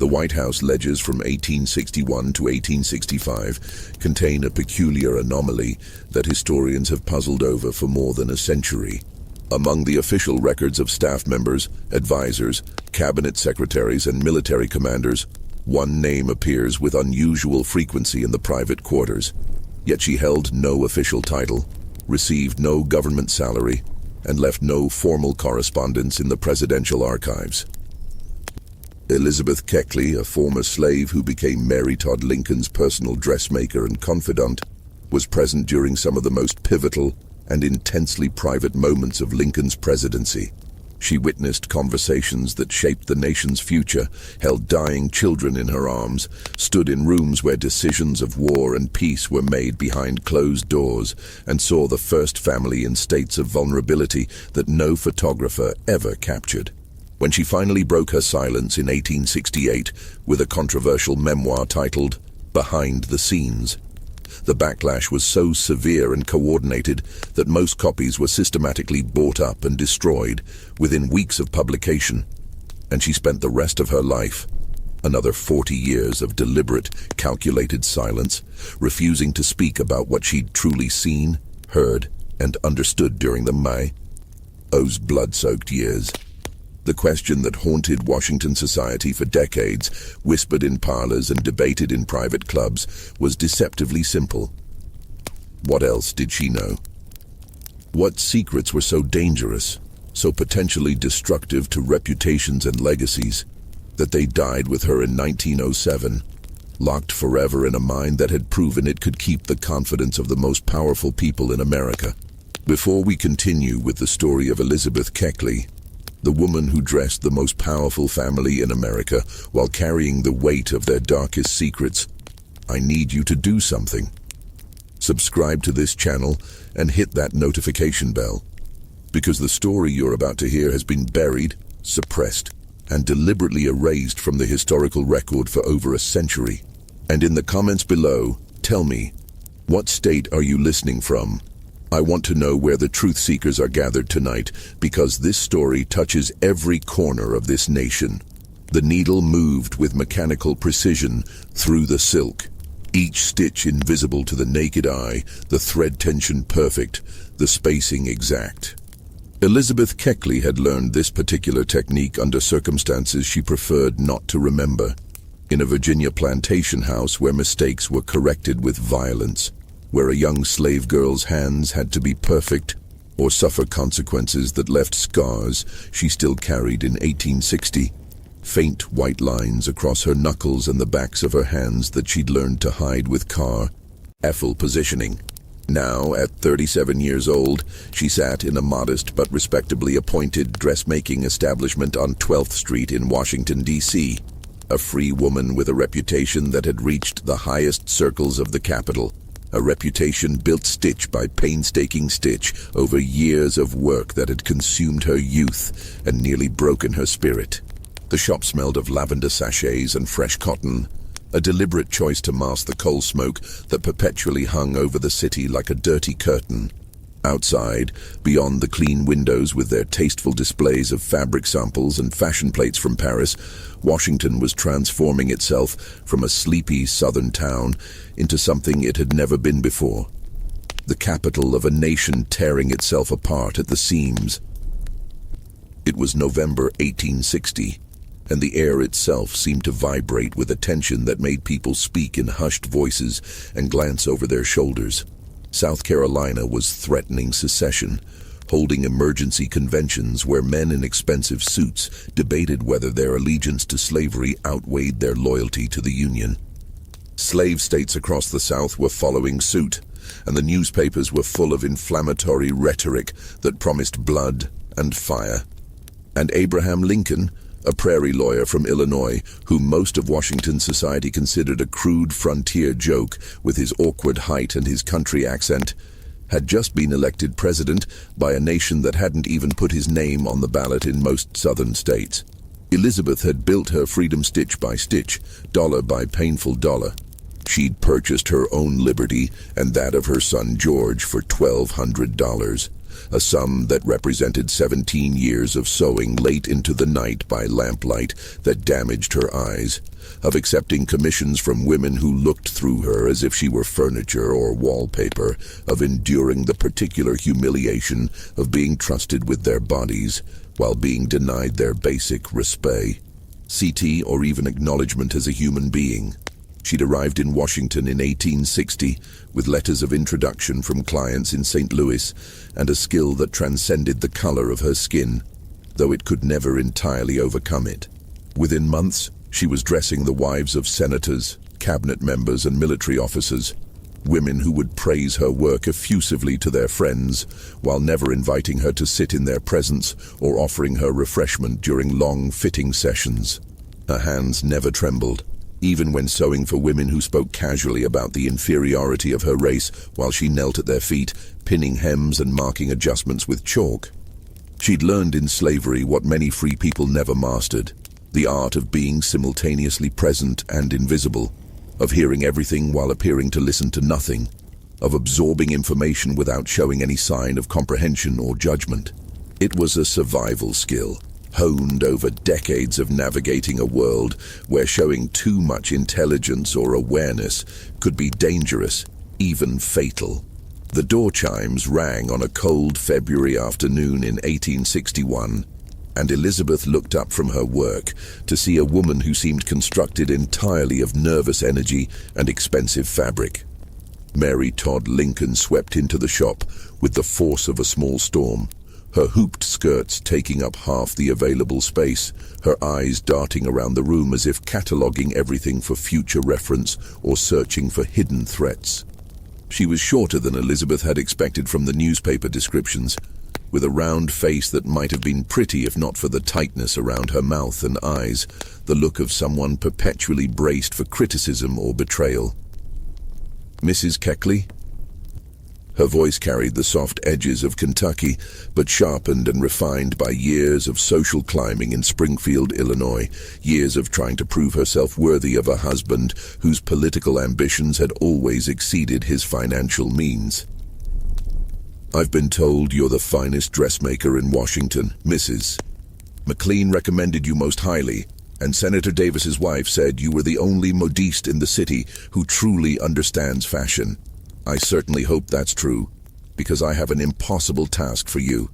The White House ledgers from 1861 to 1865 contain a peculiar anomaly that historians have puzzled over for more than a century. Among the official records of staff members, advisors, cabinet secretaries, and military commanders, one name appears with unusual frequency in the private quarters. Yet she held no official title, received no government salary, and left no formal correspondence in the presidential archives. Elizabeth Keckley, a former slave who became Mary Todd Lincoln's personal dressmaker and confidant, was present during some of the most pivotal and intensely private moments of Lincoln's presidency. She witnessed conversations that shaped the nation's future, held dying children in her arms, stood in rooms where decisions of war and peace were made behind closed doors, and saw the first family in states of vulnerability that no photographer ever captured. When she finally broke her silence in 1868 with a controversial memoir titled Behind the Scenes, the backlash was so severe and coordinated that most copies were systematically bought up and destroyed within weeks of publication, and she spent the rest of her life, another 40 years of deliberate, calculated silence, refusing to speak about what she'd truly seen, heard, and understood during those blood-soaked years. The question that haunted Washington society for decades, whispered in parlors and debated in private clubs, was deceptively simple. What else did she know? What secrets were so dangerous, so potentially destructive to reputations and legacies, that they died with her in 1907, locked forever in a mind that had proven it could keep the confidence of the most powerful people in America? Before we continue with the story of Elizabeth Keckley, the woman who dressed the most powerful family in America while carrying the weight of their darkest secrets, I need you to do something. Subscribe to this channel and hit that notification bell, because the story you're about to hear has been buried, suppressed, and deliberately erased from the historical record for over a century. And in the comments below, tell me, what state are you listening from? I want to know where the truth seekers are gathered tonight, because this story touches every corner of this nation. The needle moved with mechanical precision through the silk, each stitch invisible to the naked eye, the thread tension perfect, the spacing exact. Elizabeth Keckley had learned this particular technique under circumstances she preferred not to remember, in a Virginia plantation house where mistakes were corrected with violence, where a young slave girl's hands had to be perfect or suffer consequences that left scars she still carried in 1860, faint white lines across her knuckles and the backs of her hands that she'd learned to hide with careful positioning. Now, at 37 years old, she sat in a modest but respectably appointed dressmaking establishment on 12th Street in Washington, D.C., a free woman with a reputation that had reached the highest circles of the capital. A reputation built stitch by painstaking stitch over years of work that had consumed her youth and nearly broken her spirit. The shop smelled of lavender sachets and fresh cotton, a deliberate choice to mask the coal smoke that perpetually hung over the city like a dirty curtain. Outside, beyond the clean windows with their tasteful displays of fabric samples and fashion plates from Paris, Washington was transforming itself from a sleepy southern town into something it had never been before. The capital of a nation tearing itself apart at the seams. It was November 1860, and the air itself seemed to vibrate with a tension that made people speak in hushed voices and glance over their shoulders. South Carolina was threatening secession, holding emergency conventions where men in expensive suits debated whether their allegiance to slavery outweighed their loyalty to the Union. Slave states across the South were following suit, and the newspapers were full of inflammatory rhetoric that promised blood and fire. And Abraham Lincoln, a prairie lawyer from Illinois, whom most of Washington society considered a crude frontier joke with his awkward height and his country accent, had just been elected president by a nation that hadn't even put his name on the ballot in most southern states. Elizabeth had built her freedom stitch by stitch, dollar by painful dollar. She'd purchased her own liberty and that of her son George for $1,200. a sum that represented 17 years of sewing late into the night by lamplight that damaged her eyes, of accepting commissions from women who looked through her as if she were furniture or wallpaper, of enduring the particular humiliation of being trusted with their bodies while being denied their basic respect, or even acknowledgement as a human being. She'd arrived in Washington in 1860 with letters of introduction from clients in St. Louis and a skill that transcended the color of her skin, though it could never entirely overcome it. Within months, she was dressing the wives of senators, cabinet members, and military officers, women who would praise her work effusively to their friends, while never inviting her to sit in their presence or offering her refreshment during long fitting sessions. Her hands never trembled, even when sewing for women who spoke casually about the inferiority of her race while she knelt at their feet, pinning hems and marking adjustments with chalk. She'd learned in slavery what many free people never mastered, the art of being simultaneously present and invisible, of hearing everything while appearing to listen to nothing, of absorbing information without showing any sign of comprehension or judgment. It was a survival skill, honed over decades of navigating a world where showing too much intelligence or awareness could be dangerous, even fatal. The door chimes rang on a cold February afternoon in 1861, and Elizabeth looked up from her work to see a woman who seemed constructed entirely of nervous energy and expensive fabric. Mary Todd Lincoln swept into the shop with the force of a small storm, her hooped skirts taking up half the available space, her eyes darting around the room as if cataloging everything for future reference or searching for hidden threats. She was shorter than Elizabeth had expected from the newspaper descriptions, with a round face that might have been pretty if not for the tightness around her mouth and eyes, the look of someone perpetually braced for criticism or betrayal. "Mrs. Keckley?" Her voice carried the soft edges of Kentucky, but sharpened and refined by years of social climbing in Springfield, Illinois, years of trying to prove herself worthy of a husband whose political ambitions had always exceeded his financial means. "I've been told you're the finest dressmaker in Washington, Mrs. McLean recommended you most highly, and Senator Davis's wife said you were the only modiste in the city who truly understands fashion. I certainly hope that's true, because I have an impossible task for you,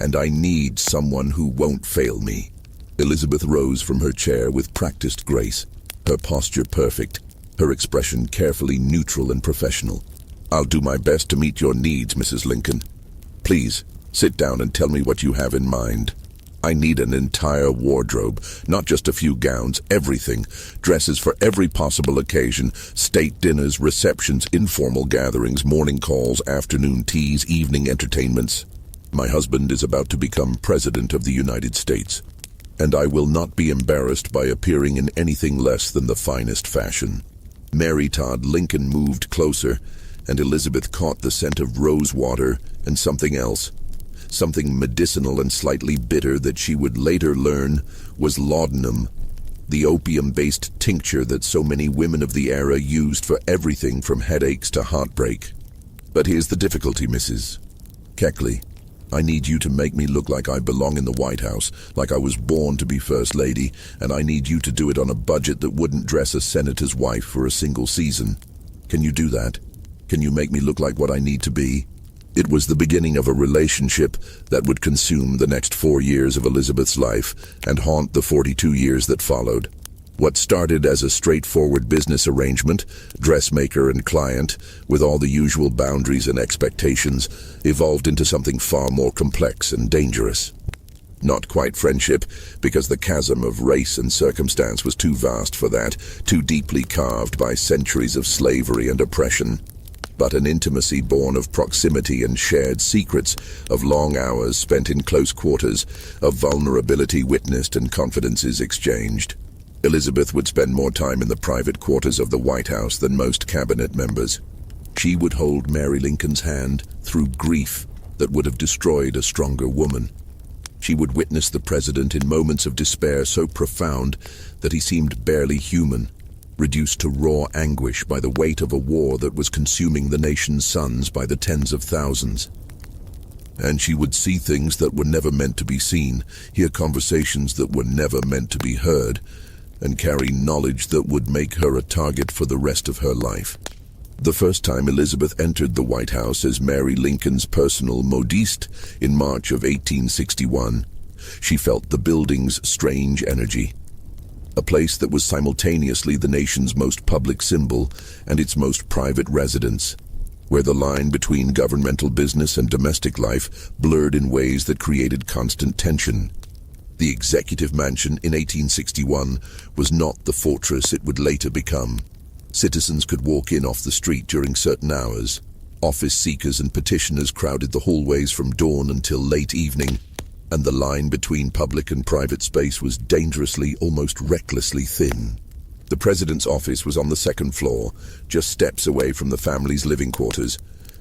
and I need someone who won't fail me." Elizabeth rose from her chair with practiced grace, her posture perfect, her expression carefully neutral and professional. "I'll do my best to meet your needs, Mrs. Lincoln. Please, sit down and tell me what you have in mind." "I need an entire wardrobe, not just a few gowns, everything. Dresses for every possible occasion, state dinners, receptions, informal gatherings, morning calls, afternoon teas, evening entertainments. My husband is about to become President of the United States, and I will not be embarrassed by appearing in anything less than the finest fashion." Mary Todd Lincoln moved closer, and Elizabeth caught the scent of rose water and something else. Something medicinal and slightly bitter that she would later learn was laudanum, the opium-based tincture that so many women of the era used for everything from headaches to heartbreak. "But here's the difficulty, Mrs. Keckley. I need you to make me look like I belong in the White House, like I was born to be First Lady, and I need you to do it on a budget that wouldn't dress a senator's wife for a single season. Can you do that? Can you make me look like what I need to be?" It was the beginning of a relationship that would consume the next 4 years of Elizabeth's life and haunt the 42 years that followed. What started as a straightforward business arrangement, dressmaker and client, with all the usual boundaries and expectations, evolved into something far more complex and dangerous. Not quite friendship, because the chasm of race and circumstance was too vast for that, too deeply carved by centuries of slavery and oppression. But an intimacy born of proximity and shared secrets, of long hours spent in close quarters, of vulnerability witnessed and confidences exchanged. Elizabeth would spend more time in the private quarters of the White House than most cabinet members. She would hold Mary Lincoln's hand through grief that would have destroyed a stronger woman. She would witness the president in moments of despair so profound that he seemed barely human, reduced to raw anguish by the weight of a war that was consuming the nation's sons by the tens of thousands. And she would see things that were never meant to be seen, hear conversations that were never meant to be heard, and carry knowledge that would make her a target for the rest of her life. The first time Elizabeth entered the White House as Mary Lincoln's personal modiste in March of 1861, she felt the building's strange energy. A place that was simultaneously the nation's most public symbol and its most private residence, where the line between governmental business and domestic life blurred in ways that created constant tension. The executive mansion in 1861 was not the fortress it would later become. Citizens could walk in off the street during certain hours. Office seekers and petitioners crowded the hallways from dawn until late evening, and the line between public and private space was dangerously, almost recklessly thin. The president's office was on the second floor, just steps away from the family's living quarters,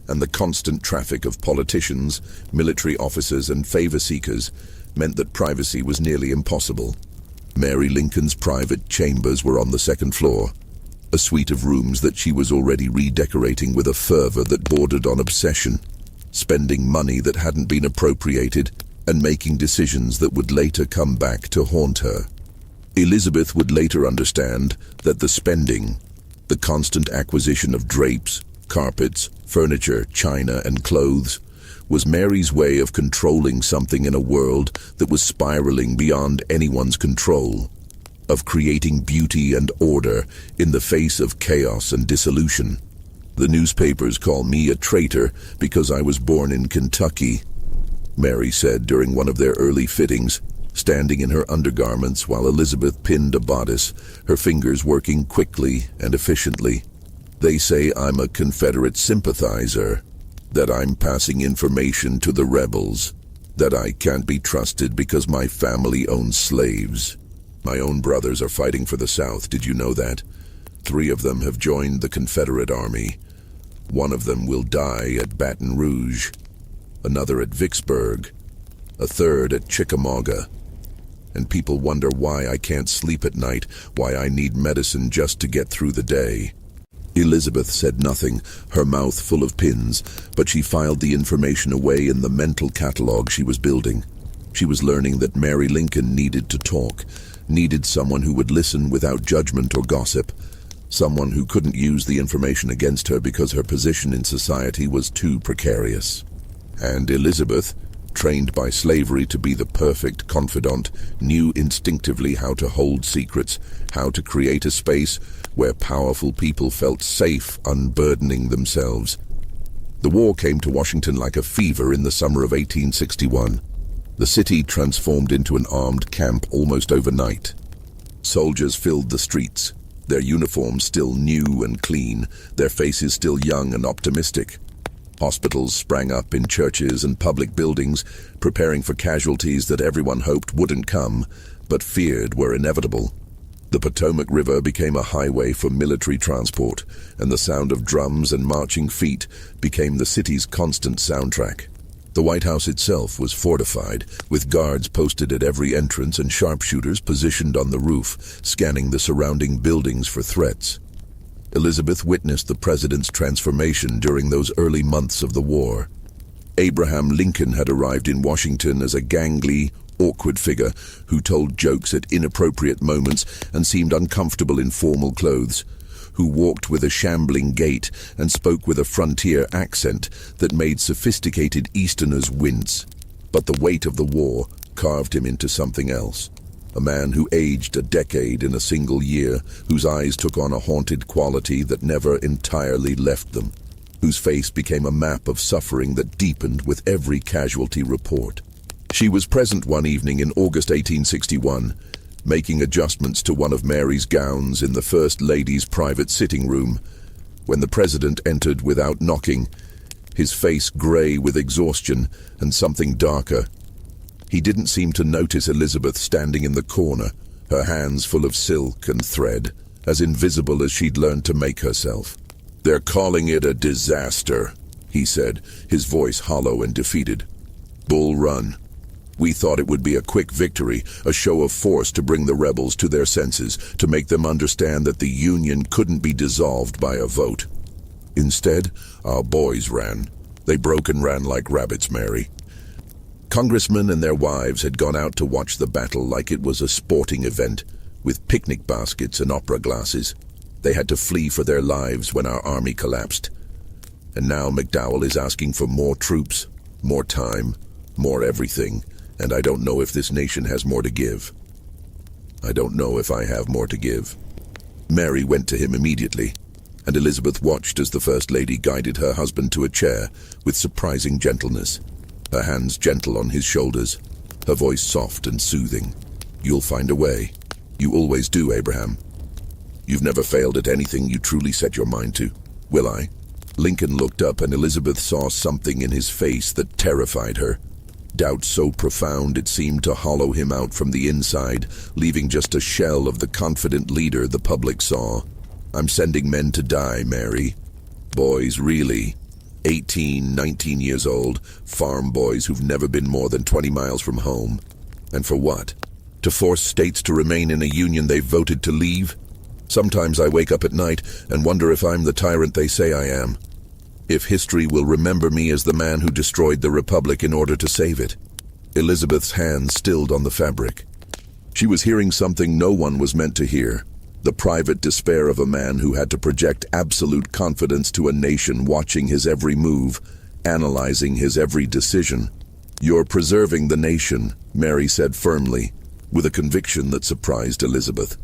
and the constant traffic of politicians, military officers, and favor seekers meant that privacy was nearly impossible. Mary Lincoln's private chambers were on the second floor, a suite of rooms that she was already redecorating with a fervor that bordered on obsession, spending money that hadn't been appropriated and making decisions that would later come back to haunt her. Elizabeth would later understand that the spending, the constant acquisition of drapes, carpets, furniture, china, and clothes, was Mary's way of controlling something in a world that was spiraling beyond anyone's control, of creating beauty and order in the face of chaos and dissolution. "The newspapers call me a traitor because I was born in Kentucky," Mary said during one of their early fittings, standing in her undergarments while Elizabeth pinned a bodice, her fingers working quickly and efficiently. "They say I'm a Confederate sympathizer, that I'm passing information to the rebels, that I can't be trusted because my family owns slaves. My own brothers are fighting for the South, did you know that? 3 of them have joined the Confederate Army. One of them will die at Baton Rouge, another at Vicksburg, a third at Chickamauga. And people wonder why I can't sleep at night, why I need medicine just to get through the day." Elizabeth said nothing, her mouth full of pins, but she filed the information away in the mental catalog she was building. She was learning that Mary Lincoln needed to talk, needed someone who would listen without judgment or gossip, someone who couldn't use the information against her because her position in society was too precarious. And Elizabeth, trained by slavery to be the perfect confidant, knew instinctively how to hold secrets, how to create a space where powerful people felt safe unburdening themselves. The war came to Washington like a fever in the summer of 1861. The city transformed into an armed camp almost overnight. Soldiers filled the streets, their uniforms still new and clean, their faces still young and optimistic. Hospitals sprang up in churches and public buildings, preparing for casualties that everyone hoped wouldn't come, but feared were inevitable. The Potomac River became a highway for military transport, and the sound of drums and marching feet became the city's constant soundtrack. The White House itself was fortified, with guards posted at every entrance and sharpshooters positioned on the roof, scanning the surrounding buildings for threats. Elizabeth witnessed the president's transformation during those early months of the war. Abraham Lincoln had arrived in Washington as a gangly, awkward figure who told jokes at inappropriate moments and seemed uncomfortable in formal clothes, who walked with a shambling gait and spoke with a frontier accent that made sophisticated Easterners wince. But the weight of the war carved him into something else. A man who aged a decade in a single year, whose eyes took on a haunted quality that never entirely left them, whose face became a map of suffering that deepened with every casualty report. She was present one evening in August 1861, making adjustments to one of Mary's gowns in the First Lady's private sitting room, when the president entered without knocking, his face gray with exhaustion and something darker. He didn't seem to notice Elizabeth standing in the corner, her hands full of silk and thread, as invisible as she'd learned to make herself. "They're calling it a disaster," he said, his voice hollow and defeated. "Bull Run. We thought it would be a quick victory, a show of force to bring the rebels to their senses, to make them understand that the Union couldn't be dissolved by a vote. Instead, our boys ran. They broke and ran like rabbits, Mary. Congressmen and their wives had gone out to watch the battle like it was a sporting event, with picnic baskets and opera glasses. They had to flee for their lives when our army collapsed. And now McDowell is asking for more troops, more time, more everything, and I don't know if this nation has more to give. I don't know if I have more to give. Mary went to him immediately, and Elizabeth watched as the First Lady guided her husband to a chair with surprising gentleness, her hands gentle on his shoulders, her voice soft and soothing. "You'll find a way. You always do, Abraham. You've never failed at anything you truly set your mind to. Will I?" Lincoln looked up, and Elizabeth saw something in his face that terrified her. Doubt so profound it seemed to hollow him out from the inside, leaving just a shell of the confident leader the public saw. "I'm sending men to die, Mary. Boys, really. 18, 19 years old, farm boys who've never been more than 20 miles from home. And for what? To force states to remain in a union they've voted to leave? Sometimes I wake up at night and wonder if I'm the tyrant they say I am. If history will remember me as the man who destroyed the Republic in order to save it." Elizabeth's hands stilled on the fabric. She was hearing something no one was meant to hear. The private despair of a man who had to project absolute confidence to a nation watching his every move, analyzing his every decision. "You're preserving the nation," Mary said firmly, with a conviction that surprised Elizabeth.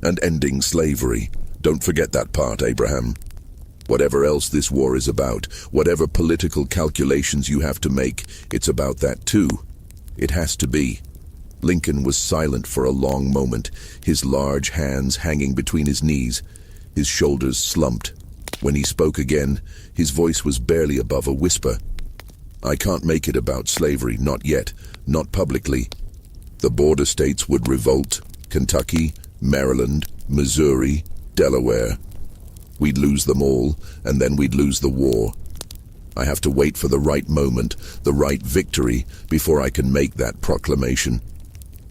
"And ending slavery. Don't forget that part, Abraham. Whatever else this war is about, whatever political calculations you have to make, it's about that too. It has to be." Lincoln was silent for a long moment, his large hands hanging between his knees, his shoulders slumped. When he spoke again, his voice was barely above a whisper. "I can't make it about slavery, not yet, not publicly. The border states would revolt. Kentucky, Maryland, Missouri, Delaware. We'd lose them all, and then we'd lose the war. I have to wait for the right moment, the right victory, before I can make that proclamation.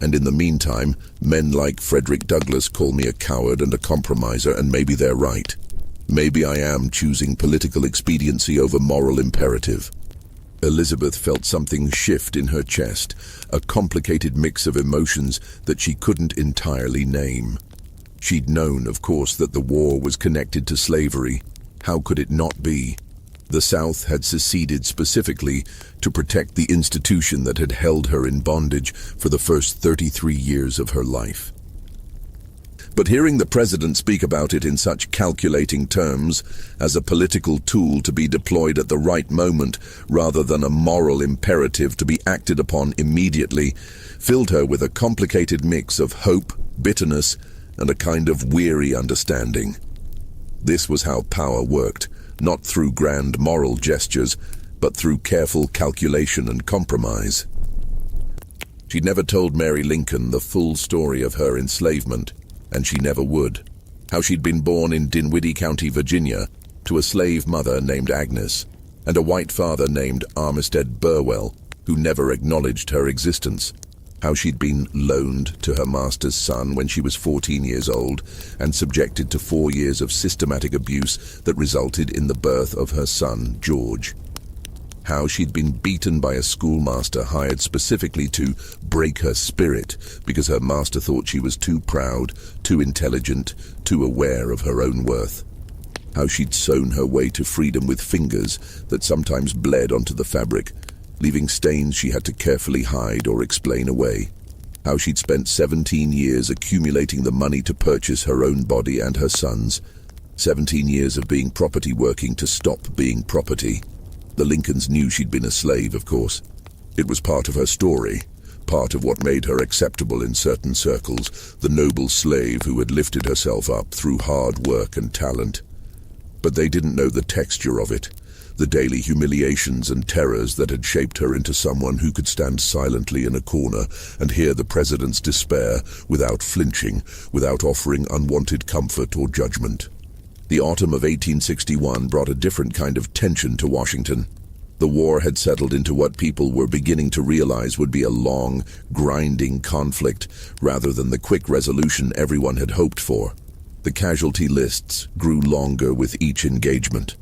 And in the meantime, men like Frederick Douglass call me a coward and a compromiser, and maybe they're right. Maybe I am choosing political expediency over moral imperative." Elizabeth felt something shift in her chest, a complicated mix of emotions that she couldn't entirely name. She'd known, of course, that the war was connected to slavery. How could it not be? The South had seceded specifically to protect the institution that had held her in bondage for the first 33 years of her life. But hearing the president speak about it in such calculating terms, as a political tool to be deployed at the right moment rather than a moral imperative to be acted upon immediately, filled her with a complicated mix of hope, bitterness, and a kind of weary understanding. This was how power worked, not through grand moral gestures, but through careful calculation and compromise. She'd never told Mary Lincoln the full story of her enslavement, and she never would. How she'd been born in Dinwiddie County, Virginia, to a slave mother named Agnes, and a white father named Armistead Burwell, who never acknowledged her existence. How she'd been loaned to her master's son when she was 14 years old and subjected to 4 years of systematic abuse that resulted in the birth of her son, George. How she'd been beaten by a schoolmaster hired specifically to break her spirit because her master thought she was too proud, too intelligent, too aware of her own worth. How she'd sewn her way to freedom with fingers that sometimes bled onto the fabric, leaving stains she had to carefully hide or explain away. How she'd spent 17 years accumulating the money to purchase her own body and her son's. 17 years of being property working to stop being property. The Lincolns knew she'd been a slave, of course. It was part of her story, part of what made her acceptable in certain circles, the noble slave who had lifted herself up through hard work and talent. But they didn't know the texture of it, the daily humiliations and terrors that had shaped her into someone who could stand silently in a corner and hear the president's despair without flinching, without offering unwanted comfort or judgment. The autumn of 1861 brought a different kind of tension to Washington. The war had settled into what people were beginning to realize would be a long, grinding conflict rather than the quick resolution everyone had hoped for. The casualty lists grew longer with each engagement.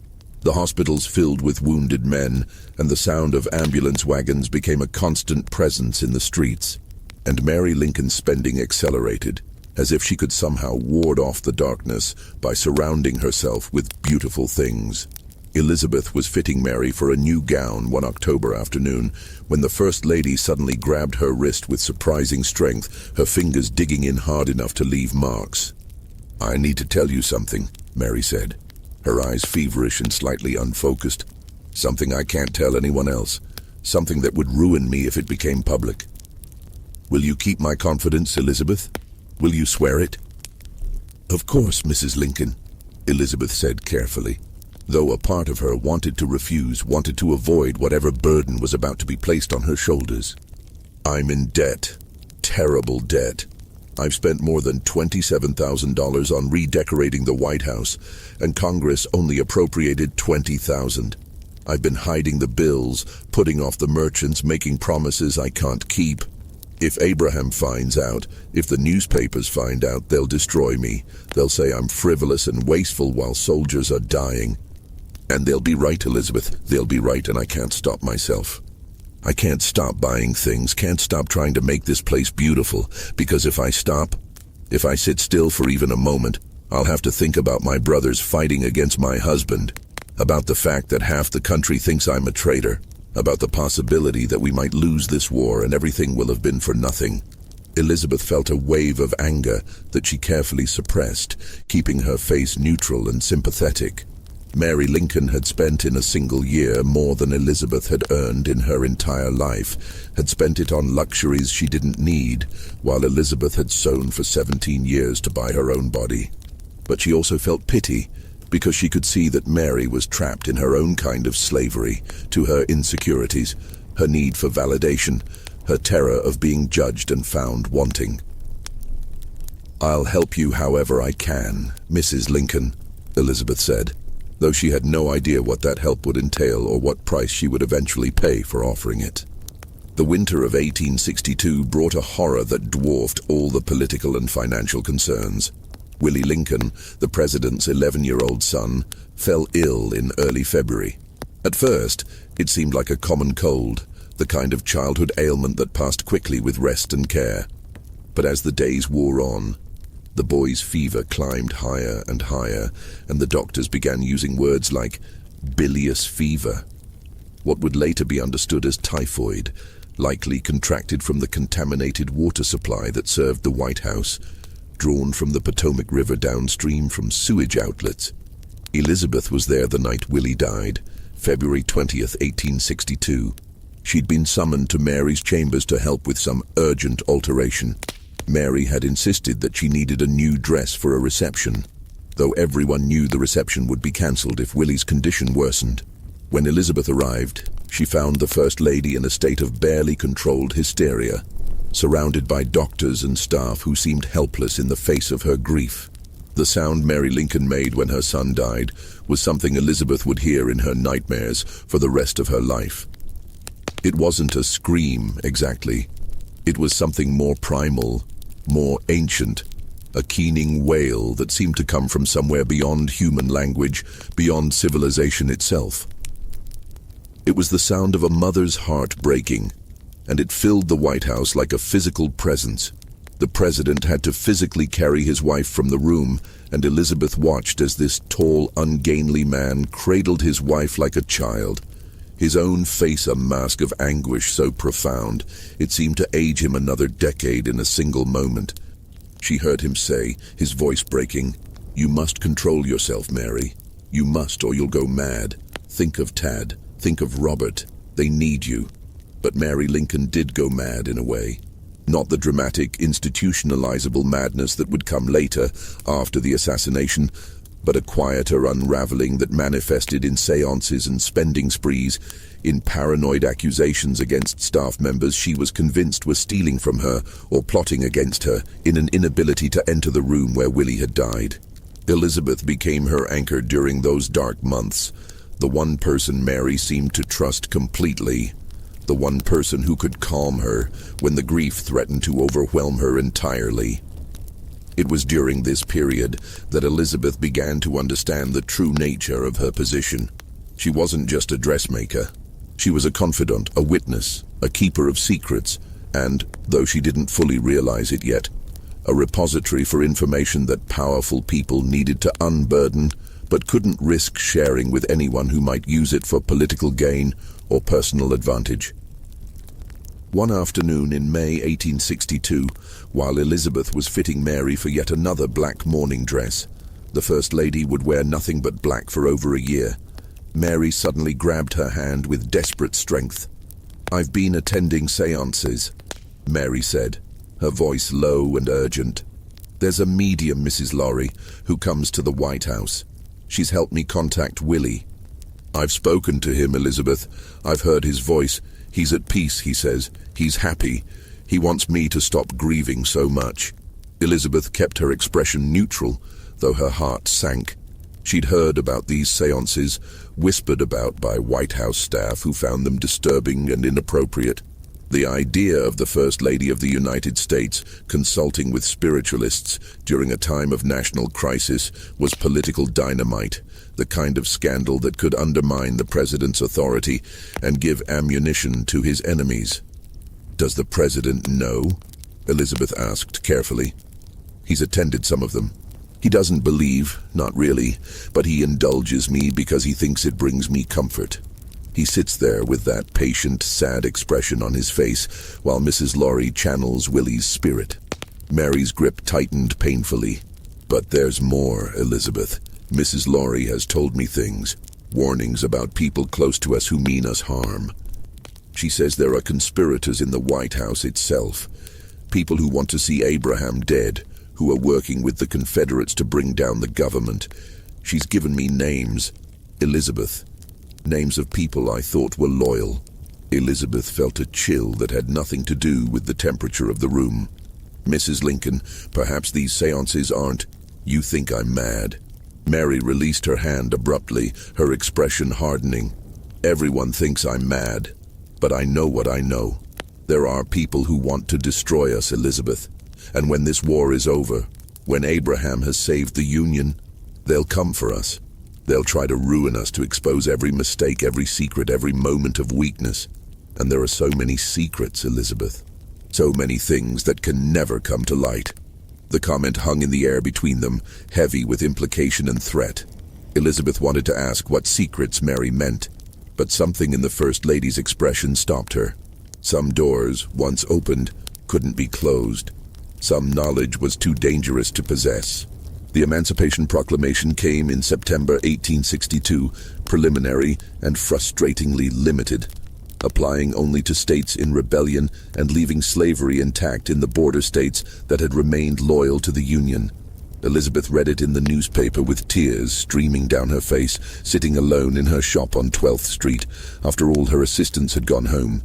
The hospitals filled with wounded men, and the sound of ambulance wagons became a constant presence in the streets. And Mary Lincoln's spending accelerated, as if she could somehow ward off the darkness by surrounding herself with beautiful things. Elizabeth was fitting Mary for a new gown one October afternoon, when the First Lady suddenly grabbed her wrist with surprising strength, her fingers digging in hard enough to leave marks. "I need to tell you something," Mary said, her eyes feverish and slightly unfocused. "Something I can't tell anyone else. Something that would ruin me if it became public. Will you keep my confidence, Elizabeth? Will you swear it?" "Of course, Mrs. Lincoln," Elizabeth said carefully, though a part of her wanted to refuse, wanted to avoid whatever burden was about to be placed on her shoulders. "I'm in debt. Terrible debt. I've spent more than $27,000 on redecorating the White House, and Congress only appropriated $20,000. I've been hiding the bills, putting off the merchants, making promises I can't keep. If Abraham finds out, if the newspapers find out, they'll destroy me. They'll say I'm frivolous and wasteful while soldiers are dying. And they'll be right, Elizabeth. They'll be right, and I can't stop myself. I can't stop buying things, can't stop trying to make this place beautiful, because if I stop, if I sit still for even a moment, I'll have to think about my brothers fighting against my husband, about the fact that half the country thinks I'm a traitor, about the possibility that we might lose this war and everything will have been for nothing." Elizabeth felt a wave of anger that she carefully suppressed, keeping her face neutral and sympathetic. Mary Lincoln had spent in a single year more than Elizabeth had earned in her entire life, had spent it on luxuries she didn't need, while Elizabeth had sewn for 17 years to buy her own body. But she also felt pity, because she could see that Mary was trapped in her own kind of slavery to her insecurities, her need for validation, her terror of being judged and found wanting. "I'll help you however I can, Mrs. Lincoln," Elizabeth said, though she had no idea what that help would entail or what price she would eventually pay for offering it. The winter of 1862 brought a horror that dwarfed all the political and financial concerns. Willie Lincoln, the president's 11-year-old son, fell ill in early February. At first, it seemed like a common cold, the kind of childhood ailment that passed quickly with rest and care. But as the days wore on, the boy's fever climbed higher and higher, and the doctors began using words like bilious fever, what would later be understood as typhoid, likely contracted from the contaminated water supply that served the White House, drawn from the Potomac River downstream from sewage outlets. Elizabeth was there the night Willie died, February 20th, 1862. She'd been summoned to Mary's chambers to help with some urgent alteration. Mary had insisted that she needed a new dress for a reception, though everyone knew the reception would be cancelled if Willie's condition worsened. When Elizabeth arrived, she found the First Lady in a state of barely controlled hysteria, surrounded by doctors and staff who seemed helpless in the face of her grief. The sound Mary Lincoln made when her son died was something Elizabeth would hear in her nightmares for the rest of her life. It wasn't a scream, exactly. It was something more primal, more ancient, a keening wail that seemed to come from somewhere beyond human language, beyond civilization itself. It was the sound of a mother's heart breaking, and it filled the White House like a physical presence. The president had to physically carry his wife from the room, and Elizabeth watched as this tall, ungainly man cradled his wife like a child, his own face a mask of anguish so profound it seemed to age him another decade in a single moment. She heard him say, his voice breaking, "You must control yourself, Mary. You must, or you'll go mad. Think of Tad. Think of Robert. They need you." But Mary Lincoln did go mad in a way. Not the dramatic, institutionalizable madness that would come later, after the assassination, but a quieter unraveling that manifested in seances and spending sprees, in paranoid accusations against staff members she was convinced were stealing from her or plotting against her, in an inability to enter the room where Willie had died. Elizabeth became her anchor during those dark months, the one person Mary seemed to trust completely, the one person who could calm her when the grief threatened to overwhelm her entirely. It was during this period that Elizabeth began to understand the true nature of her position. She wasn't just a dressmaker. She was a confidant, a witness, a keeper of secrets, and, though she didn't fully realize it yet, a repository for information that powerful people needed to unburden, but couldn't risk sharing with anyone who might use it for political gain or personal advantage. One afternoon in May 1862, while Elizabeth was fitting Mary for yet another black mourning dress, the First Lady would wear nothing but black for over a year, Mary suddenly grabbed her hand with desperate strength. "I've been attending seances," Mary said, her voice low and urgent. "There's a medium, Mrs. Lorry, who comes to the White House. She's helped me contact Willie." "I've spoken to him, Elizabeth. I've heard his voice. He's at peace, he says. He's happy. He wants me to stop grieving so much." Elizabeth kept her expression neutral, though her heart sank. She'd heard about these seances, whispered about by White House staff who found them disturbing and inappropriate. The idea of the First Lady of the United States consulting with spiritualists during a time of national crisis was political dynamite, the kind of scandal that could undermine the president's authority and give ammunition to his enemies. "Does the president know?" Elizabeth asked carefully. "He's attended some of them. He doesn't believe, not really, but he indulges me because he thinks it brings me comfort." He sits there with that patient, sad expression on his face while Mrs. Lorry channels Willie's spirit. Mary's grip tightened painfully. "But there's more, Elizabeth. Mrs. Lorry has told me things, warnings about people close to us who mean us harm. She says there are conspirators in the White House itself, people who want to see Abraham dead, who are working with the Confederates to bring down the government. She's given me names, Elizabeth, names of people I thought were loyal." Elizabeth felt a chill that had nothing to do with the temperature of the room. "Mrs. Lincoln, perhaps these seances aren't... You think I'm mad." Mary released her hand abruptly, her expression hardening. "Everyone thinks I'm mad, but I know what I know. There are people who want to destroy us, Elizabeth. And when this war is over, when Abraham has saved the Union, they'll come for us. They'll try to ruin us, to expose every mistake, every secret, every moment of weakness. And there are so many secrets, Elizabeth. So many things that can never come to light." The comment hung in the air between them, heavy with implication and threat. Elizabeth wanted to ask what secrets Mary meant, but something in the First Lady's expression stopped her. Some doors, once opened, couldn't be closed. Some knowledge was too dangerous to possess. The Emancipation Proclamation came in September 1862, preliminary and frustratingly limited, applying only to states in rebellion and leaving slavery intact in the border states that had remained loyal to the Union. Elizabeth read it in the newspaper with tears streaming down her face, sitting alone in her shop on 12th Street after all her assistants had gone home.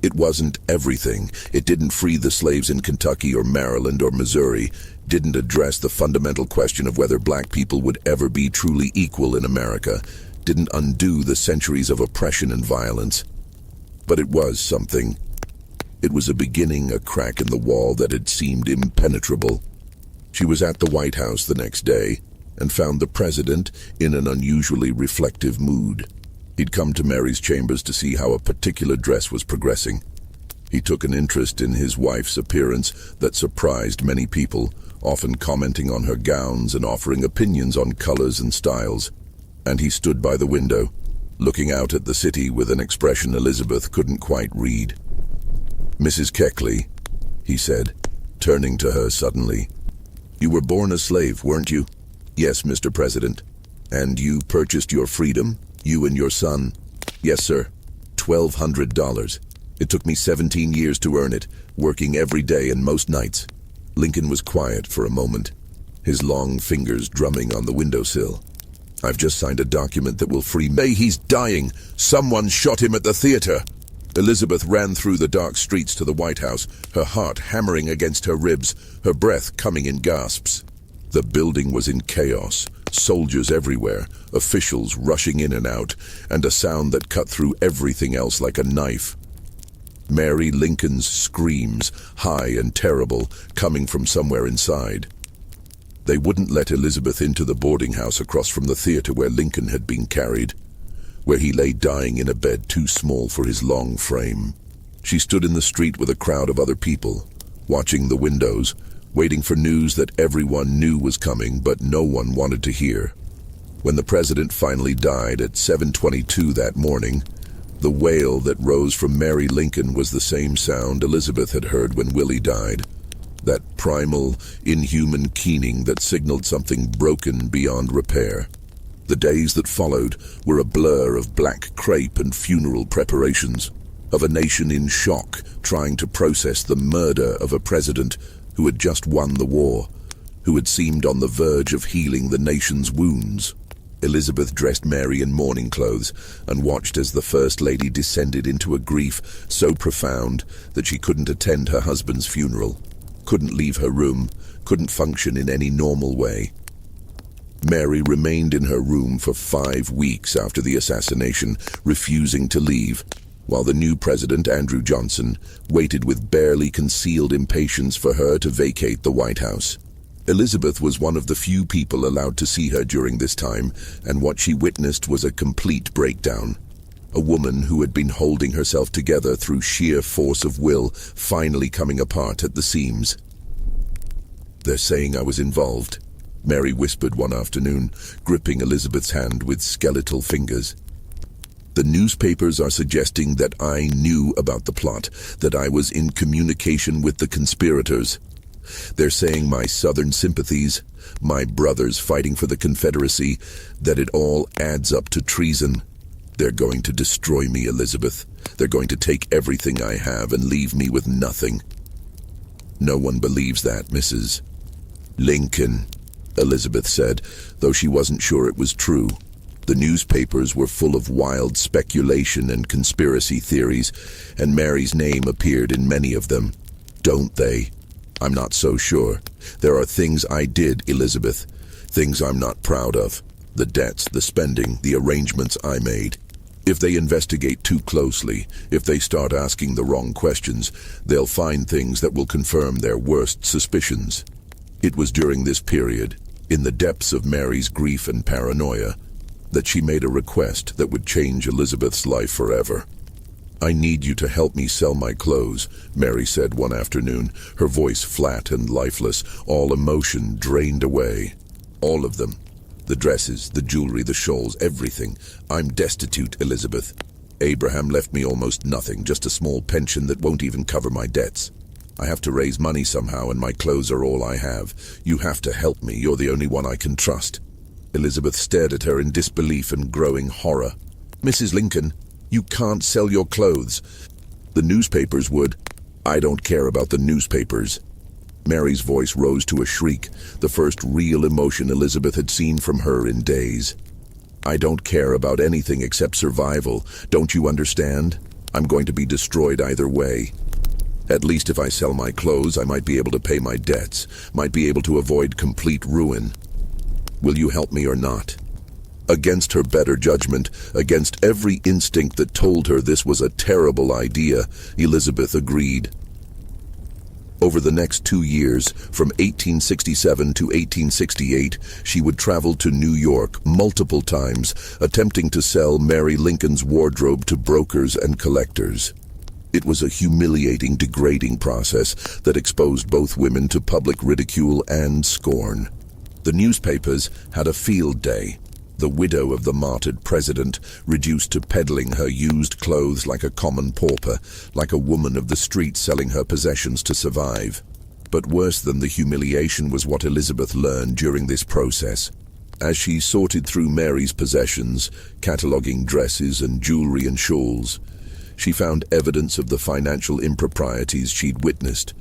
It wasn't everything. It didn't free the slaves in Kentucky or Maryland or Missouri, didn't address the fundamental question of whether black people would ever be truly equal in America, didn't undo the centuries of oppression and violence. But it was something. It was a beginning, a crack in the wall that had seemed impenetrable. She was at the White House the next day and found the president in an unusually reflective mood. He'd come to Mary's chambers to see how a particular dress was progressing. He took an interest in his wife's appearance that surprised many people, often commenting on her gowns and offering opinions on colors and styles. And he stood by the window, looking out at the city with an expression Elizabeth couldn't quite read. "Mrs. Keckley," he said, turning to her suddenly. "You were born a slave, weren't you?" "Yes, Mr. President." "And you purchased your freedom? You and your son?" "Yes, sir. $1,200. It took me 17 years to earn it, working every day and most nights." Lincoln was quiet for a moment, his long fingers drumming on the windowsill. "I've just signed a document that will free me." "He's dying! Someone shot him at the theater!" Elizabeth ran through the dark streets to the White House, her heart hammering against her ribs, her breath coming in gasps. The building was in chaos, soldiers everywhere, officials rushing in and out, and a sound that cut through everything else like a knife. Mary Lincoln's screams, high and terrible, coming from somewhere inside. They wouldn't let Elizabeth into the boarding house across from the theater where Lincoln had been carried. where he lay dying in a bed too small for his long frame. She stood in the street with a crowd of other people, watching the windows, waiting for news that everyone knew was coming, but no one wanted to hear. When the president finally died at 7:22 that morning, the wail that rose from Mary Lincoln was the same sound Elizabeth had heard when Willie died. That primal, inhuman keening that signaled something broken beyond repair. The days that followed were a blur of black crepe and funeral preparations, of a nation in shock trying to process the murder of a president who had just won the war, who had seemed on the verge of healing the nation's wounds. Elizabeth dressed Mary in mourning clothes and watched as the First Lady descended into a grief so profound that she couldn't attend her husband's funeral, couldn't leave her room, couldn't function in any normal way. Mary remained in her room for 5 weeks after the assassination, refusing to leave, while the new president, Andrew Johnson, waited with barely concealed impatience for her to vacate the White House. Elizabeth was one of the few people allowed to see her during this time, and what she witnessed was a complete breakdown. A woman who had been holding herself together through sheer force of will, finally coming apart at the seams. "They're saying I was involved," Mary whispered one afternoon, gripping Elizabeth's hand with skeletal fingers. "The newspapers are suggesting that I knew about the plot, that I was in communication with the conspirators. They're saying my Southern sympathies, my brothers fighting for the Confederacy, that it all adds up to treason. They're going to destroy me, Elizabeth. They're going to take everything I have and leave me with nothing." "No one believes that, Mrs. Lincoln," Elizabeth said, though she wasn't sure it was true. The newspapers were full of wild speculation and conspiracy theories, and Mary's name appeared in many of them. "Don't they? I'm not so sure. There are things I did, Elizabeth, things I'm not proud of. The debts, the spending, the arrangements I made. If they investigate too closely, if they start asking the wrong questions, they'll find things that will confirm their worst suspicions." It was during this period, in the depths of Mary's grief and paranoia, that she made a request that would change Elizabeth's life forever. "I need you to help me sell my clothes," Mary said one afternoon, her voice flat and lifeless, all emotion drained away. "All of them. The dresses, the jewelry, the shawls, everything. I'm destitute, Elizabeth. Abraham left me almost nothing, just a small pension that won't even cover my debts. I have to raise money somehow, and my clothes are all I have. You have to help me. You're the only one I can trust." Elizabeth stared at her in disbelief and growing horror. "Mrs. Lincoln, you can't sell your clothes. The newspapers would." "I don't care about the newspapers." Mary's voice rose to a shriek, the first real emotion Elizabeth had seen from her in days. "I don't care about anything except survival. Don't you understand? I'm going to be destroyed either way. At least if I sell my clothes, I might be able to pay my debts, might be able to avoid complete ruin. Will you help me or not?" Against her better judgment, against every instinct that told her this was a terrible idea, Elizabeth agreed. Over the next 2 years, from 1867 to 1868, she would travel to New York multiple times, attempting to sell Mary Lincoln's wardrobe to brokers and collectors. It was a humiliating, degrading process that exposed both women to public ridicule and scorn. The newspapers had a field day. The widow of the martyred president, reduced to peddling her used clothes like a common pauper, like a woman of the street selling her possessions to survive. But worse than the humiliation was what Elizabeth learned during this process. As she sorted through Mary's possessions, cataloguing dresses and jewelry and shawls, she found evidence of the financial improprieties she'd witnessed.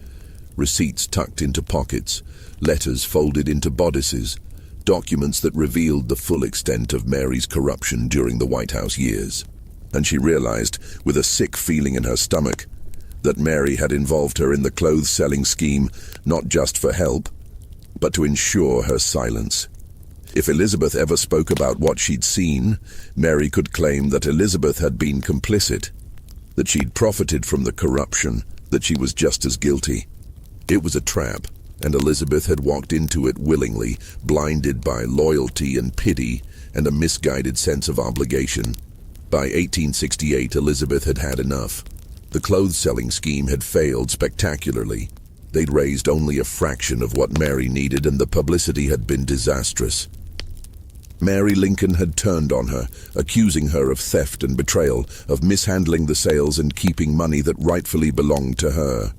Receipts tucked into pockets, letters folded into bodices, documents that revealed the full extent of Mary's corruption during the White House years. And she realized, with a sick feeling in her stomach, that Mary had involved her in the clothes-selling scheme not just for help, but to ensure her silence. If Elizabeth ever spoke about what she'd seen, Mary could claim that Elizabeth had been complicit, that she'd profited from the corruption, that she was just as guilty. It was a trap, and Elizabeth had walked into it willingly, blinded by loyalty and pity and a misguided sense of obligation. By 1868, Elizabeth had had enough. The clothes-selling scheme had failed spectacularly. They'd raised only a fraction of what Mary needed, and the publicity had been disastrous. Mary Lincoln had turned on her, accusing her of theft and betrayal, of mishandling the sales and keeping money that rightfully belonged to her.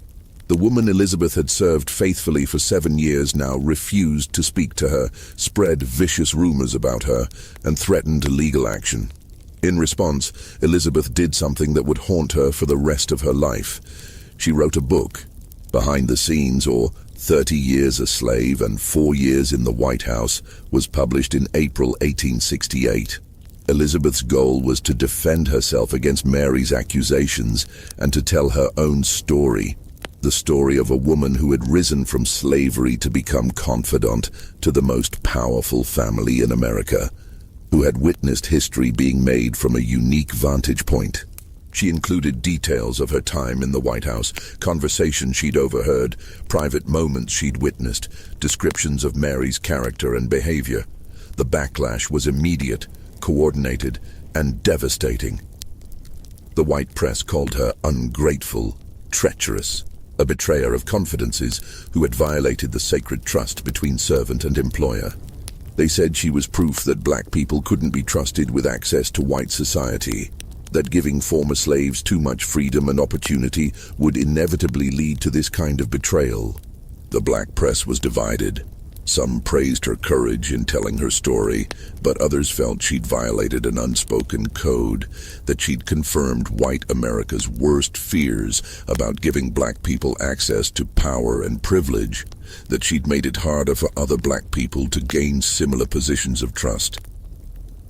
The woman Elizabeth had served faithfully for 7 years now refused to speak to her, spread vicious rumors about her, and threatened legal action. In response, Elizabeth did something that would haunt her for the rest of her life. She wrote a book, Behind the Scenes, or 30 Years a Slave and 4 Years in the White House, was published in April 1868. Elizabeth's goal was to defend herself against Mary's accusations and to tell her own story, the story of a woman who had risen from slavery to become confidant to the most powerful family in America, who had witnessed history being made from a unique vantage point. She included details of her time in the White House, conversations she'd overheard, private moments she'd witnessed, descriptions of Mary's character and behavior. The backlash was immediate, coordinated, and devastating. The white press called her ungrateful, treacherous, a betrayer of confidences who had violated the sacred trust between servant and employer. They said she was proof that black people couldn't be trusted with access to white society, that giving former slaves too much freedom and opportunity would inevitably lead to this kind of betrayal. The black press was divided. Some praised her courage in telling her story, but others felt she'd violated an unspoken code, that she'd confirmed white America's worst fears about giving black people access to power and privilege, that she'd made it harder for other black people to gain similar positions of trust.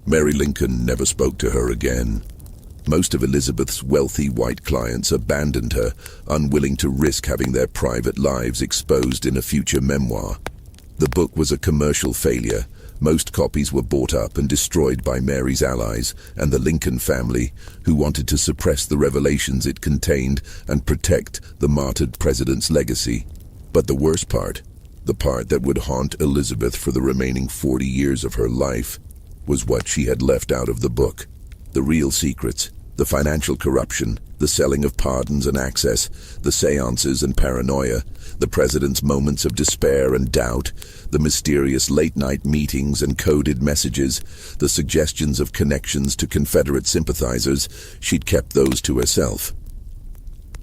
Mary Lincoln never spoke to her again. Most of Elizabeth's wealthy white clients abandoned her, unwilling to risk having their private lives exposed in a future memoir. The book was a commercial failure. Most copies were bought up and destroyed by Mary's allies and the Lincoln family, who wanted to suppress the revelations it contained and protect the martyred president's legacy. But the worst part, the part that would haunt Elizabeth for the remaining 40 years of her life, was what she had left out of the book. The real secrets, the financial corruption, the selling of pardons and access, the seances and paranoia, the president's moments of despair and doubt, the mysterious late-night meetings and coded messages, the suggestions of connections to Confederate sympathizers. She'd kept those to herself.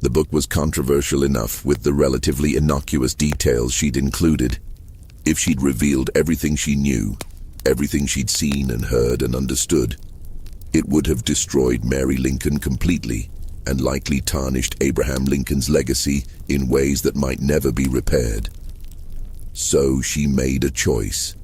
The book was controversial enough with the relatively innocuous details she'd included. If she'd revealed everything she knew, everything she'd seen and heard and understood, it would have destroyed Mary Lincoln completely and likely tarnished Abraham Lincoln's legacy in ways that might never be repaired. So she made a choice.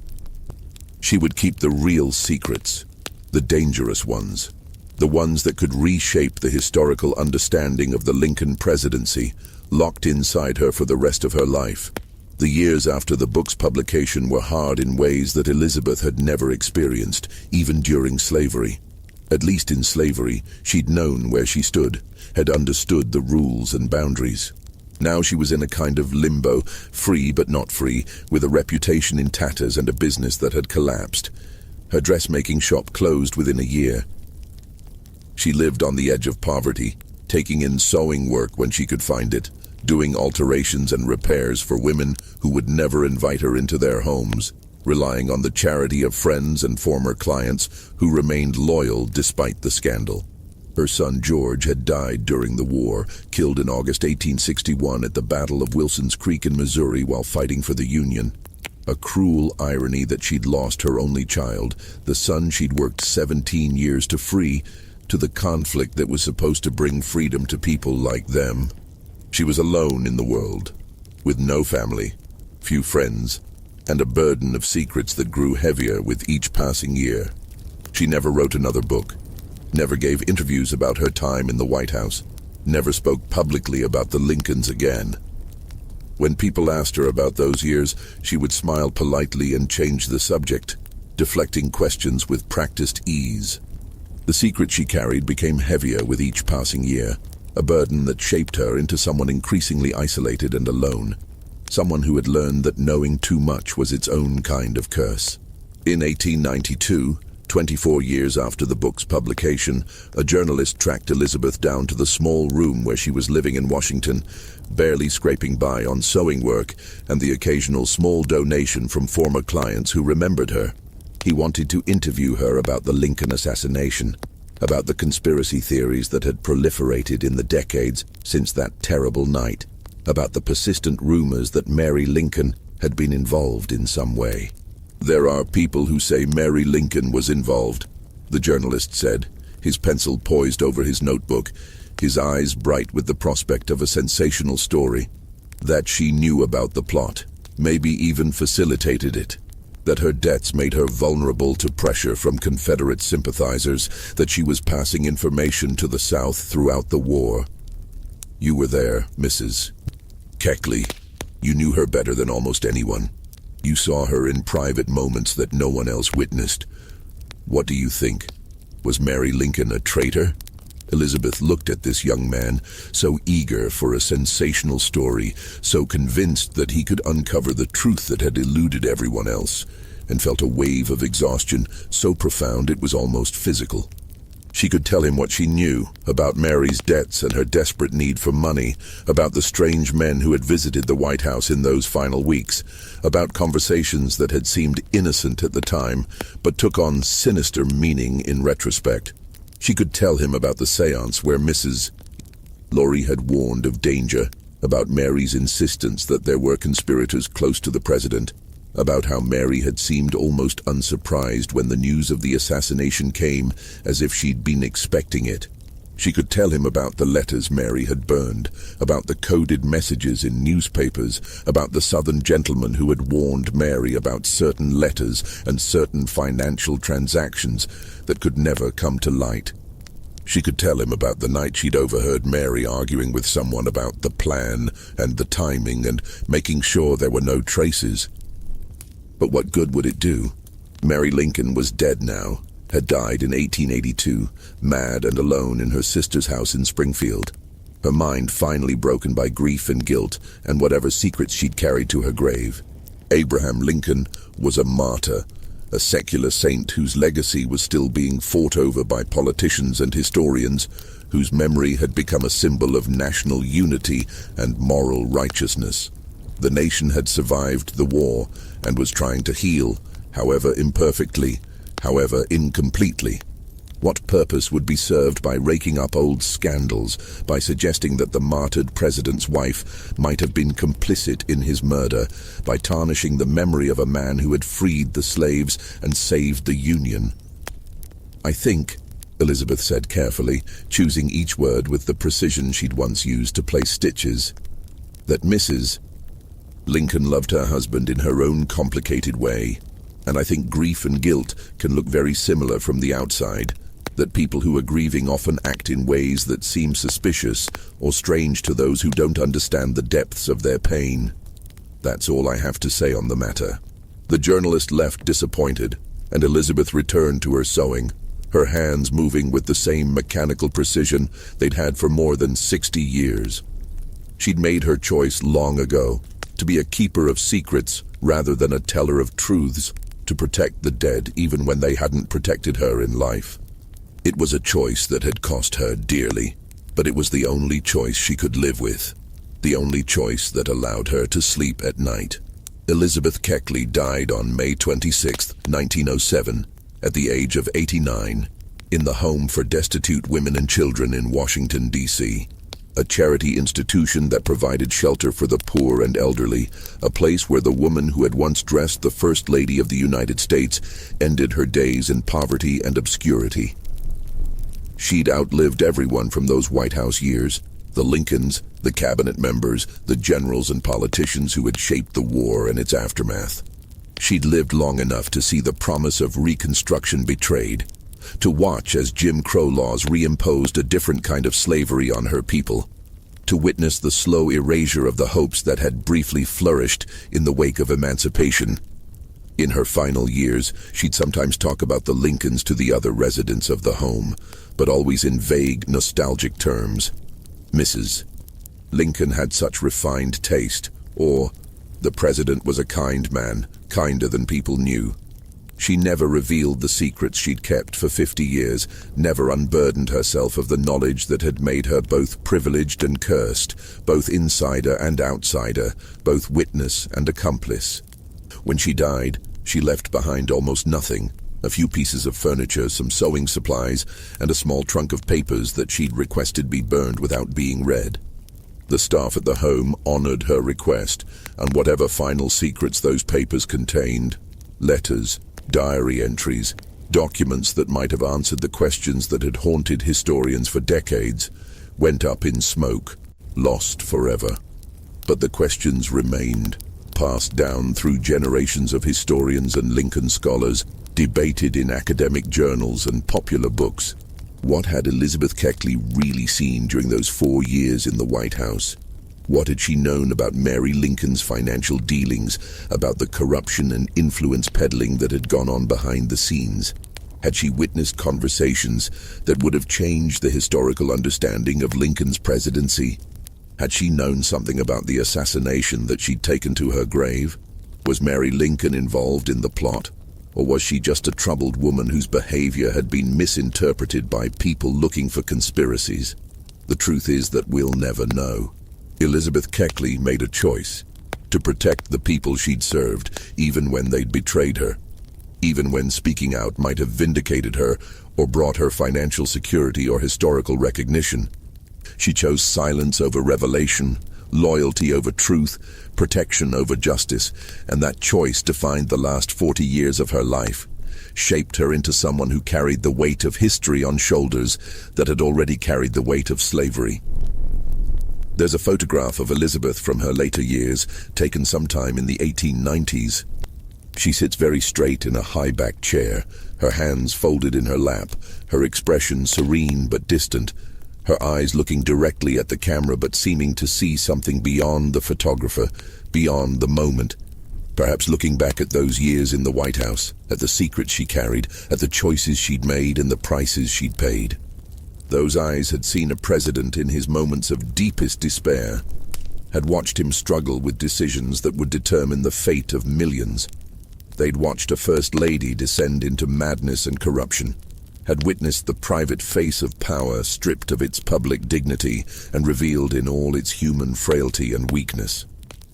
She would keep the real secrets, the dangerous ones, the ones that could reshape the historical understanding of the Lincoln presidency, locked inside her for the rest of her life. The years after the book's publication were hard in ways that Elizabeth had never experienced, even during slavery. At least in slavery, she'd known where she stood, had understood the rules and boundaries. Now she was in a kind of limbo, free but not free, with a reputation in tatters and a business that had collapsed. Her dressmaking shop closed within a year. She lived on the edge of poverty, taking in sewing work when she could find it, doing alterations and repairs for women who would never invite her into their homes, relying on the charity of friends and former clients who remained loyal despite the scandal. Her son George had died during the war, killed in August 1861 at the Battle of Wilson's Creek in Missouri while fighting for the Union. A cruel irony that she'd lost her only child, the son she'd worked 17 years to free, to the conflict that was supposed to bring freedom to people like them. She was alone in the world, with no family, few friends, and a burden of secrets that grew heavier with each passing year. She never wrote another book, never gave interviews about her time in the White House, never spoke publicly about the Lincolns again. When people asked her about those years, she would smile politely and change the subject, deflecting questions with practiced ease. The secret she carried became heavier with each passing year, a burden that shaped her into someone increasingly isolated and alone, someone who had learned that knowing too much was its own kind of curse. In 1892, 24 years after the book's publication, a journalist tracked Elizabeth down to the small room where she was living in Washington, barely scraping by on sewing work and the occasional small donation from former clients who remembered her. He wanted to interview her about the Lincoln assassination, about the conspiracy theories that had proliferated in the decades since that terrible night, about the persistent rumors that Mary Lincoln had been involved in some way. "There are people who say Mary Lincoln was involved," the journalist said, his pencil poised over his notebook, his eyes bright with the prospect of a sensational story. "That she knew about the plot, maybe even facilitated it. That her debts made her vulnerable to pressure from Confederate sympathizers, that she was passing information to the South throughout the war. You were there, Mrs. Keckley. You knew her better than almost anyone. You saw her in private moments that no one else witnessed. What do you think? Was Mary Lincoln a traitor?" Elizabeth looked at this young man, so eager for a sensational story, so convinced that he could uncover the truth that had eluded everyone else, and felt a wave of exhaustion so profound it was almost physical. She could tell him what she knew about Mary's debts and her desperate need for money, about the strange men who had visited the White House in those final weeks, about conversations that had seemed innocent at the time, but took on sinister meaning in retrospect. She could tell him about the seance where Mrs. Laurie had warned of danger, about Mary's insistence that there were conspirators close to the president, about how Mary had seemed almost unsurprised when the news of the assassination came, as if she'd been expecting it. She could tell him about the letters Mary had burned, about the coded messages in newspapers, about the Southern gentleman who had warned Mary about certain letters and certain financial transactions that could never come to light. She could tell him about the night she'd overheard Mary arguing with someone about the plan and the timing and making sure there were no traces. But what good would it do? Mary Lincoln was dead now, had died in 1882, mad and alone in her sister's house in Springfield, her mind finally broken by grief and guilt and whatever secrets she'd carried to her grave. Abraham Lincoln was a martyr, a secular saint whose legacy was still being fought over by politicians and historians, whose memory had become a symbol of national unity and moral righteousness. The nation had survived the war and was trying to heal, however imperfectly, however incompletely. What purpose would be served by raking up old scandals, by suggesting that the martyred president's wife might have been complicit in his murder, by tarnishing the memory of a man who had freed the slaves and saved the Union? "I think," Elizabeth said carefully, choosing each word with the precision she'd once used to place stitches, "that Mrs. Lincoln loved her husband in her own complicated way, and I think grief and guilt can look very similar from the outside, that people who are grieving often act in ways that seem suspicious or strange to those who don't understand the depths of their pain. That's all I have to say on the matter." The journalist left disappointed, and Elizabeth returned to her sewing, her hands moving with the same mechanical precision they'd had for more than 60 years. She'd made her choice long ago, to be a keeper of secrets rather than a teller of truths, to protect the dead even when they hadn't protected her in life. It was a choice that had cost her dearly, but it was the only choice she could live with, the only choice that allowed her to sleep at night. Elizabeth Keckley died on May 26, 1907, at the age of 89, in the Home for Destitute Women and Children in Washington, D.C., a charity institution that provided shelter for the poor and elderly, a place where the woman who had once dressed the First Lady of the United States ended her days in poverty and obscurity. She'd outlived everyone from those White House years, the Lincolns, the cabinet members, the generals and politicians who had shaped the war and its aftermath. She'd lived long enough to see the promise of Reconstruction betrayed, to watch as Jim Crow laws reimposed a different kind of slavery on her people, to witness the slow erasure of the hopes that had briefly flourished in the wake of emancipation. In her final years, she'd sometimes talk about the Lincolns to the other residents of the home, but always in vague, nostalgic terms. Mrs. Lincoln had such refined taste, or the president was a kind man, kinder than people knew. She never revealed the secrets she'd kept for 50 years, never unburdened herself of the knowledge that had made her both privileged and cursed, both insider and outsider, both witness and accomplice. When she died, she left behind almost nothing, a few pieces of furniture, some sewing supplies, and a small trunk of papers that she'd requested be burned without being read. The staff at the home honored her request, and whatever final secrets those papers contained, letters, diary entries, documents that might have answered the questions that had haunted historians for decades, went up in smoke, lost forever. But the questions remained, passed down through generations of historians and Lincoln scholars, debated in academic journals and popular books. What had Elizabeth Keckley really seen during those 4 years in the White House? What had she known about Mary Lincoln's financial dealings, about the corruption and influence peddling that had gone on behind the scenes? Had she witnessed conversations that would have changed the historical understanding of Lincoln's presidency? Had she known something about the assassination that she'd taken to her grave? Was Mary Lincoln involved in the plot? Or was she just a troubled woman whose behavior had been misinterpreted by people looking for conspiracies? The truth is that we'll never know. Elizabeth Keckley made a choice to protect the people she'd served, even when they'd betrayed her, even when speaking out might have vindicated her or brought her financial security or historical recognition. She chose silence over revelation, loyalty over truth, protection over justice, and that choice defined the last 40 years of her life, shaped her into someone who carried the weight of history on shoulders that had already carried the weight of slavery. There's a photograph of Elizabeth from her later years, taken sometime in the 1890s. She sits very straight in a high-backed chair, her hands folded in her lap, her expression serene but distant, her eyes looking directly at the camera but seeming to see something beyond the photographer, beyond the moment. Perhaps looking back at those years in the White House, at the secrets she carried, at the choices she'd made and the prices she'd paid. Those eyes had seen a president in his moments of deepest despair, had watched him struggle with decisions that would determine the fate of millions. They'd watched a first lady descend into madness and corruption, had witnessed the private face of power stripped of its public dignity and revealed in all its human frailty and weakness.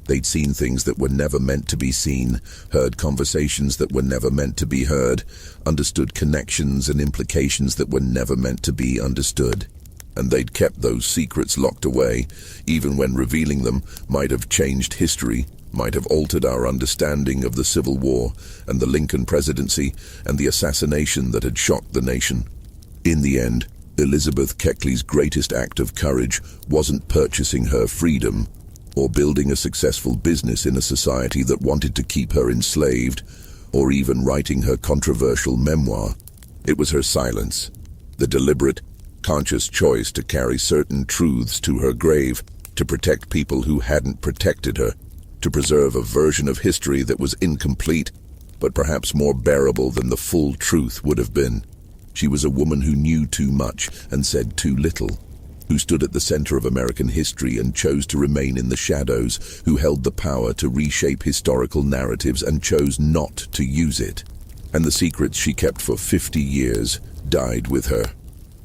They'd seen things that were never meant to be seen, heard conversations that were never meant to be heard, understood connections and implications that were never meant to be understood. And they'd kept those secrets locked away, even when revealing them might have changed history, might have altered our understanding of the Civil War and the Lincoln presidency and the assassination that had shocked the nation. In the end, Elizabeth Keckley's greatest act of courage wasn't purchasing her freedom or building a successful business in a society that wanted to keep her enslaved, or even writing her controversial memoir. It was her silence, the deliberate, conscious choice to carry certain truths to her grave, to protect people who hadn't protected her, to preserve a version of history that was incomplete, but perhaps more bearable than the full truth would have been. She was a woman who knew too much and said too little, who stood at the center of American history and chose to remain in the shadows, who held the power to reshape historical narratives and chose not to use it. And the secrets she kept for 50 years died with her,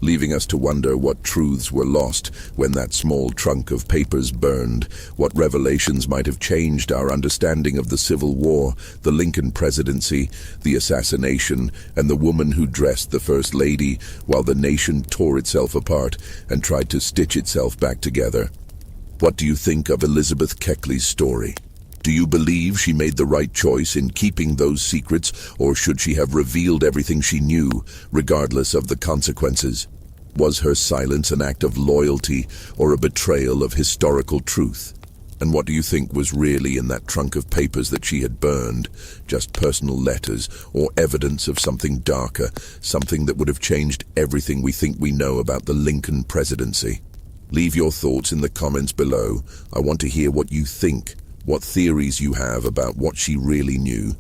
leaving us to wonder what truths were lost when that small trunk of papers burned, what revelations might have changed our understanding of the Civil War, the Lincoln presidency, the assassination, and the woman who dressed the First Lady while the nation tore itself apart and tried to stitch itself back together. What do you think of Elizabeth Keckley's story? Do you believe she made the right choice in keeping those secrets, or should she have revealed everything she knew, regardless of the consequences? Was her silence an act of loyalty or a betrayal of historical truth? And what do you think was really in that trunk of papers that she had burned? Just personal letters or evidence of something darker, something that would have changed everything we think we know about the Lincoln presidency? Leave your thoughts in the comments below. I want to hear what you think, what theories you have about what she really knew.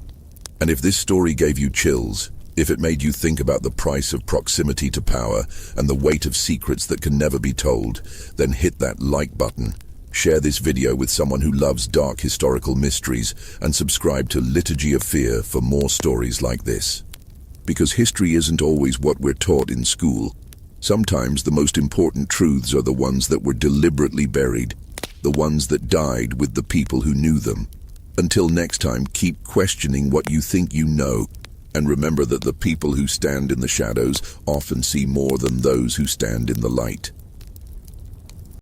And if this story gave you chills, if it made you think about the price of proximity to power and the weight of secrets that can never be told, then hit that like button, Share this video with someone who loves dark historical mysteries and subscribe to Liturgy of Fear for more stories like this. Because history isn't always what we're taught in school. Sometimes the most important truths are the ones that were deliberately buried, the ones that died with the people who knew them. Until next time, keep questioning what you think you know, and remember that the people who stand in the shadows often see more than those who stand in the light.